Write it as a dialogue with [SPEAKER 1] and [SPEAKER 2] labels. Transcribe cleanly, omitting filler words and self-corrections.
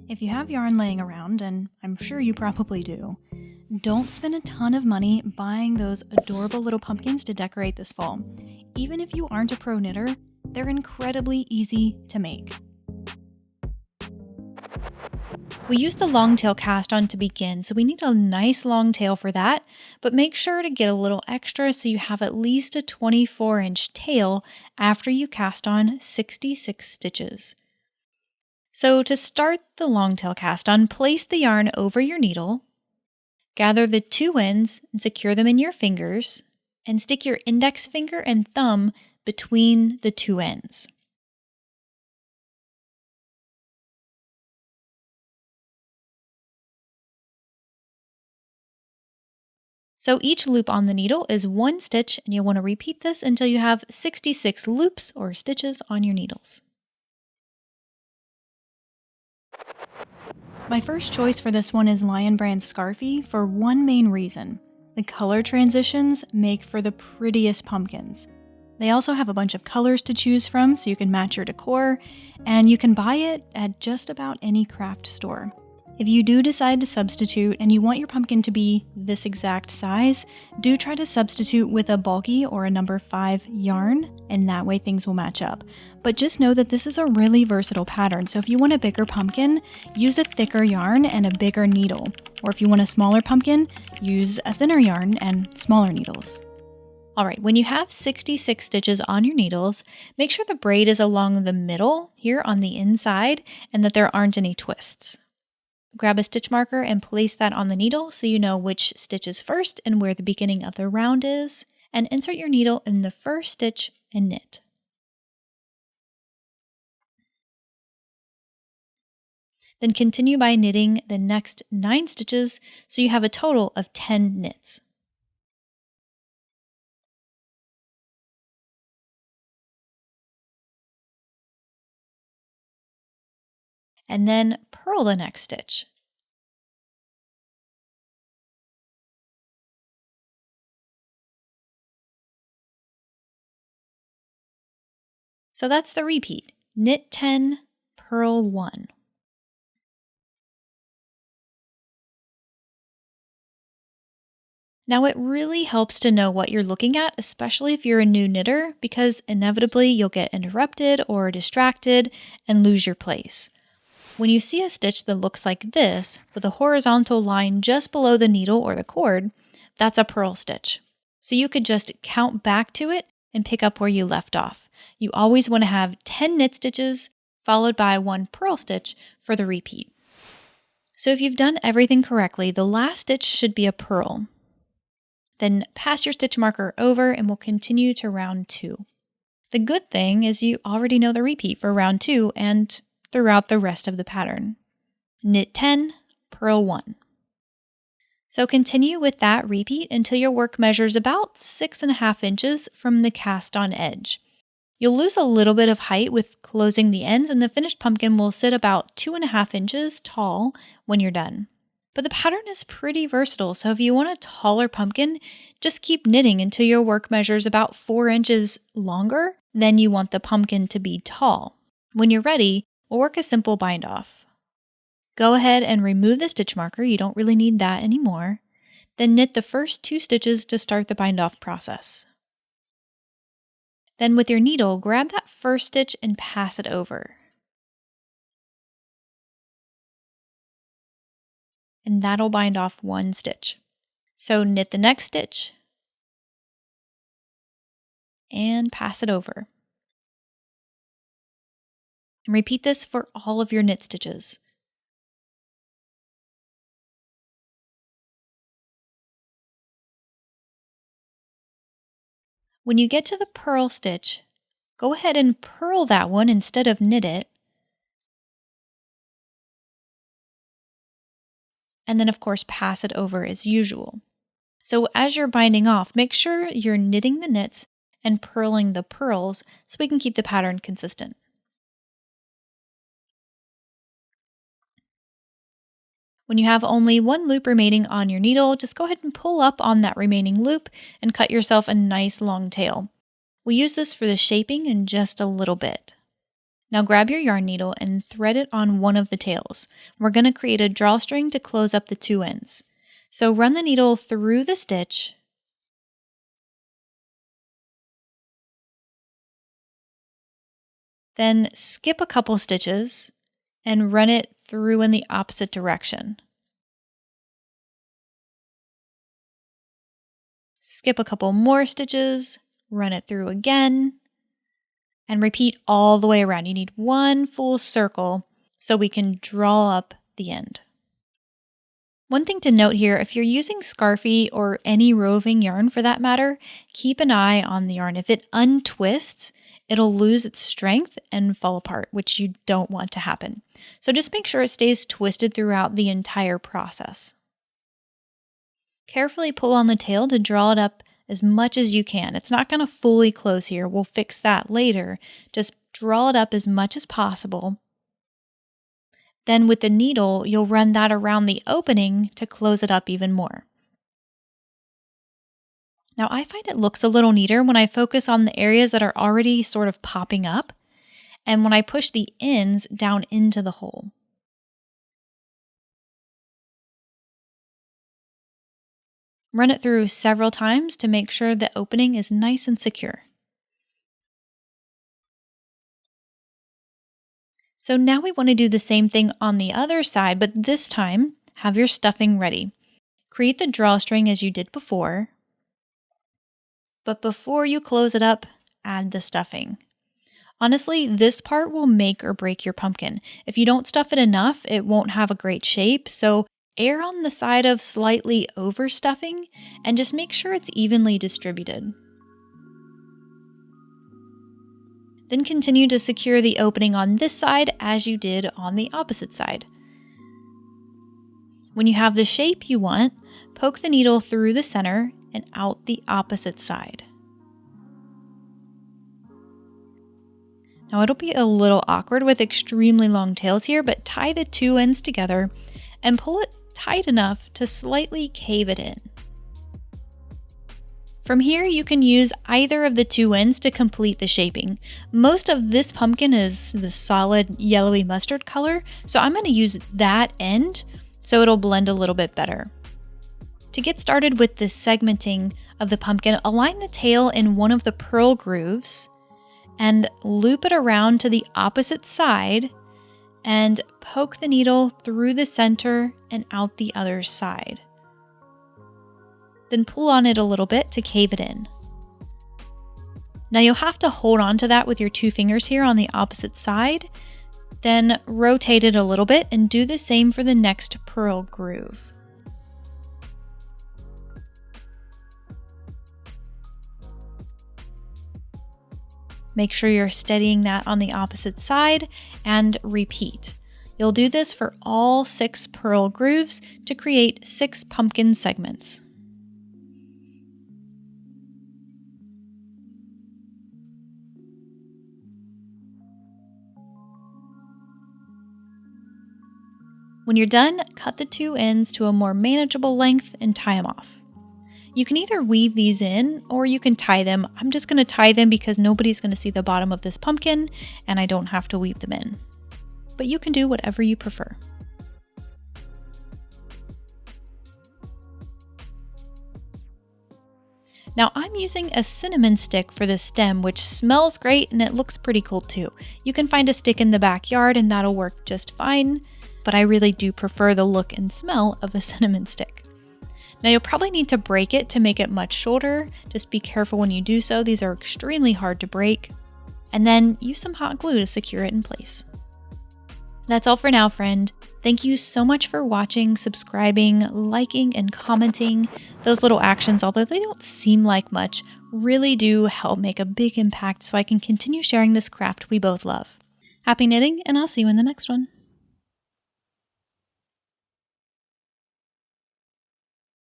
[SPEAKER 1] If you have yarn laying around, and I'm sure you probably do, don't spend a ton of money buying those adorable little pumpkins to decorate this fall. Even if you aren't a pro knitter, they're incredibly easy to make. We used the long tail cast on to begin, so we need a nice long tail for that, but make sure to get a little extra so you have at least a 24-inch tail after you cast on 66 stitches. So to start the long tail cast on, place the yarn over your needle, gather the two ends and secure them in your fingers, and stick your index finger and thumb between the two ends. So each loop on the needle is one stitch, and you'll want to repeat this until you have 66 loops or stitches on your needles. My first choice for this one is Lion Brand Scarfie for one main reason. The color transitions make for the prettiest pumpkins. They also have a bunch of colors to choose from so you can match your decor, and you can buy it at just about any craft store. If you do decide to substitute and you want your pumpkin to be this exact size, do try to substitute with a bulky or a number 5 yarn, and that way things will match up. But just know that this is a really versatile pattern, so if you want a bigger pumpkin, use a thicker yarn and a bigger needle. Or if you want a smaller pumpkin, use a thinner yarn and smaller needles. Alright, when you have 66 stitches on your needles, make sure the braid is along the middle here on the inside and that there aren't any twists. Grab a stitch marker and place that on the needle so you know which stitch is first and where the beginning of the round is, and insert your needle in the first stitch and knit. Then continue by knitting the next 9 stitches so you have a total of 10 knits. And then purl the next stitch. So that's the repeat. Knit 10, purl 1. Now it really helps to know what you're looking at, especially if you're a new knitter, because inevitably you'll get interrupted or distracted and lose your place. When you see a stitch that looks like this, with a horizontal line just below the needle or the cord, that's a purl stitch. So you could just count back to it and pick up where you left off. You always want to have 10 knit stitches followed by 1 purl stitch for the repeat. So if you've done everything correctly, the last stitch should be a purl. Then pass your stitch marker over and we'll continue to round 2. The good thing is you already know the repeat for round 2 and throughout the rest of the pattern. Knit 10, purl 1. So continue with that repeat until your work measures about 6.5 inches from the cast on edge. You'll lose a little bit of height with closing the ends, and the finished pumpkin will sit about 2.5 inches tall when you're done. But the pattern is pretty versatile, so if you want a taller pumpkin, just keep knitting until your work measures about 4 inches longer than you want the pumpkin to be tall. When you're ready, we'll work a simple bind off. Go ahead and remove the stitch marker, you don't really need that anymore. Then knit the first 2 stitches to start the bind off process. Then with your needle, grab that first stitch and pass it over. And that'll bind off 1 stitch. So knit the next stitch and pass it over. And repeat this for all of your knit stitches. When you get to the purl stitch, go ahead and purl that one instead of knit it. And then of course pass it over as usual. So as you're binding off, make sure you're knitting the knits and purling the purls so we can keep the pattern consistent. When you have only 1 loop remaining on your needle, just go ahead and pull up on that remaining loop and cut yourself a nice long tail. We'll use this for the shaping in just a little bit. Now grab your yarn needle and thread it on one of the tails. We're going to create a drawstring to close up the two ends. So run the needle through the stitch, then skip a couple stitches and run it through in the opposite direction. Skip a couple more stitches, run it through again, and repeat all the way around. You need one full circle so we can draw up the end. One thing to note here, if you're using Scarfie or any roving yarn for that matter, keep an eye on the yarn. If it untwists, it'll lose its strength and fall apart, which you don't want to happen. So just make sure it stays twisted throughout the entire process. Carefully pull on the tail to draw it up as much as you can. It's not going to fully close here. We'll fix that later. Just draw it up as much as possible. Then with the needle, you'll run that around the opening to close it up even more. Now I find it looks a little neater when I focus on the areas that are already sort of popping up and when I push the ends down into the hole. Run it through several times to make sure the opening is nice and secure. So now we want to do the same thing on the other side, but this time have your stuffing ready. Create the drawstring as you did before, but before you close it up, add the stuffing. Honestly, this part will make or break your pumpkin. If you don't stuff it enough, it won't have a great shape, so err on the side of slightly overstuffing and just make sure it's evenly distributed. Then continue to secure the opening on this side as you did on the opposite side. When you have the shape you want, poke the needle through the center and out the opposite side. Now it'll be a little awkward with extremely long tails here, but tie the two ends together and pull it tight enough to slightly cave it in. From here, you can use either of the two ends to complete the shaping. Most of this pumpkin is the solid yellowy mustard color, so I'm going to use that end so it'll blend a little bit better. To get started with the segmenting of the pumpkin, align the tail in one of the purl grooves and loop it around to the opposite side and poke the needle through the center and out the other side. Then pull on it a little bit to cave it in. Now you'll have to hold on to that with your two fingers here on the opposite side, then rotate it a little bit and do the same for the next purl groove. Make sure you're steadying that on the opposite side and repeat. You'll do this for all 6 purl grooves to create 6 pumpkin segments. When you're done, cut the two ends to a more manageable length and tie them off. You can either weave these in or you can tie them. I'm just going to tie them because nobody's going to see the bottom of this pumpkin and I don't have to weave them in. But you can do whatever you prefer. Now I'm using a cinnamon stick for the stem, which smells great and it looks pretty cool too. You can find a stick in the backyard and that'll work just fine, but I really do prefer the look and smell of a cinnamon stick. Now you'll probably need to break it to make it much shorter. Just be careful when you do so. These are extremely hard to break. And then use some hot glue to secure it in place. That's all for now, friend. Thank you so much for watching, subscribing, liking, and commenting. Those little actions, although they don't seem like much, really do help make a big impact so I can continue sharing this craft we both love. Happy knitting, and I'll see you in the next one.